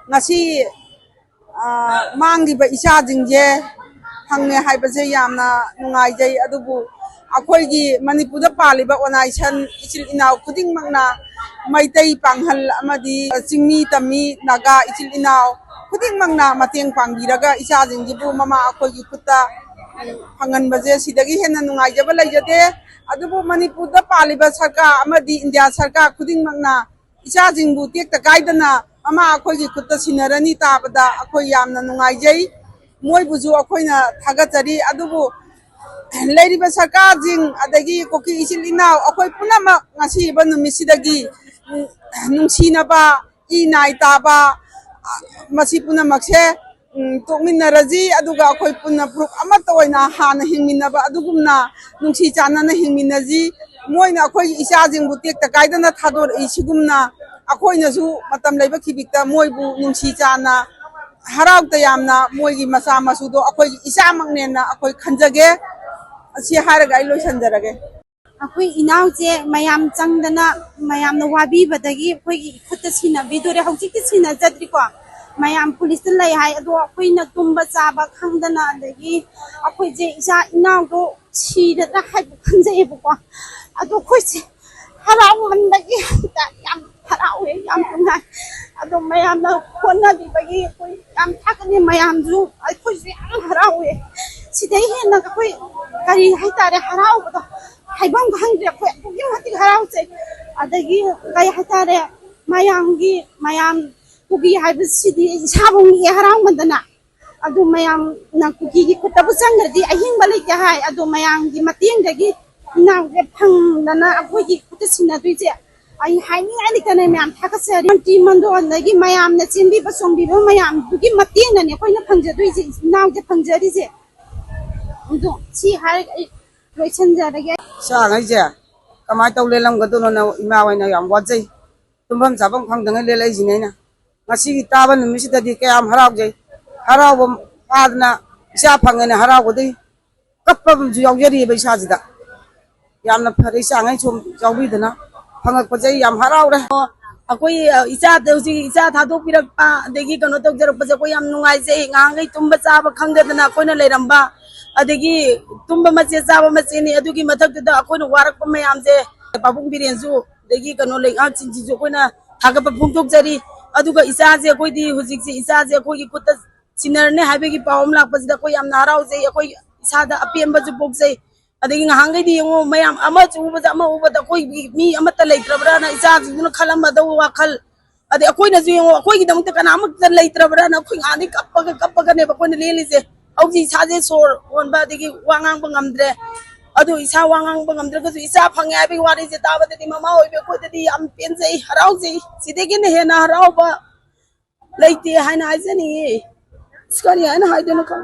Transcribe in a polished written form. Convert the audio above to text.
ngasi mangi ba isa jingje hangne haibase yamna nungai jai adubu akhoi gi manipur da pali ba onaisan ichil inaw khuding mangna maitai panghal amadi chingmi tami naga ichil inaw khuding mangna mateng pangbiraga isa jingjibu mama akhoi gi khutta phangan baje sidagi henna nungai jaba laijate adubu manipur da pali ba sarka amadi india sarka khuding mangna isa jingbu tek ta kaidana mama akhoi gi khutta sinarani tabada akhoi yamna nungai jai moi buju akhoi na thagachari adubu leiriba sarkar jing adagi koki ichil inaw akhoi punama ngasi ba numisidagi nungsinaba inai taba masi punamakse tokminaraji aduga akhoi punna proof amata oina hana hingminaba adugumna nungsi chanana hingminaji moina akhoi isa jingbu tekta kaidana thador isigumna akhoi na su matam leiba khibikta moibu nungsi chana haraukta yamna moigi masa masudo akhoi isa mangnena akhoi khanjage asi haraga ai loisanjarage अखोई इनाव जे मयाम चंगदना मयाम न वाबी बदगी अखोई खुद सिना बिदोरे हौजिक सिना जद्रिको मयाम police लई हाय अदो अखोई न तुंबा चाबा खंगदना दगी अखोई जे इसा इनाव दो सिरदा हाय खंजेबको अदो अखोई से हराव मनदगी याम हरावे याम तुंगा अदो मयाम न खोना बिबगी अखोई याम थाकनी मयाम जु अखोई से हरावे सिदई हेन अखोई करी हाय तारे हरावबदो हाइबम खंग्रे अखोई बुगी मति हरावसे अदगी कई हतारे मयाम कुगी हाइब सिदी साबुंगी हराव मंदना अदु मयाम ना कुगी की खुतबु संगरदी अहिंग बलैते हाय अदु मयाम की मतियंग दगी नागे फंगदना अखोई की खुत सिना दुइजे आई हाइनी आली तने मयाम थाकसे टी मंदो अंदगी मयाम न चिंबी बसोंबी मयाम दुगी मतियंग ने अखोई न फंगजे दुइजे नागे फंगजरीजे अदु सी हाय लोइसनजरगे साङैजे कमाय तौ लेलमगदोनो न इमा वैना याम वाजै तुम्भम जाबम खंदङै लेलै जिनैना ngasi taaba numisidadi kayam haraujai haraubam adna isa phangene haraugodi kappam ju yaujari ba isa jida yamna phari sangai chum jaubidana phangak pajai yam haraure akoi isa deuji isa thadok pirakpa degi kano tok jar paja ko yam nungai jai ngangai tumba chaba khangdana koina leiramba adegi tumba mache chaba mache ni adugi mathak da koina warak pa mayam je babung birenju degi kano lei a chinji jo koina thaga pa phungtok jari aduga isa je koi di hujik je isa je koi ki kutta sinar ne habe ki paum lak pasida koi am narau je koi isa da apem ba ju bok je adegi ngahangai di ngo mayam ama chu ba ama uba da koi mi ama ta leitrabra na isa ju na khalam ba da wakal ade koi na ju ngo koi ki dam ta kana am ta leitrabra na koi ani kappa ne ba koi ne leli je auji isa je sor on ba adegi wangang ba ngamdre adu isa wangang ba ngamdre ka ju isa phange abi wari je ta ba de mama oi be koi de am pen je harau je sidegi ne he na harau ba leite haina ajani skari haina haideno ka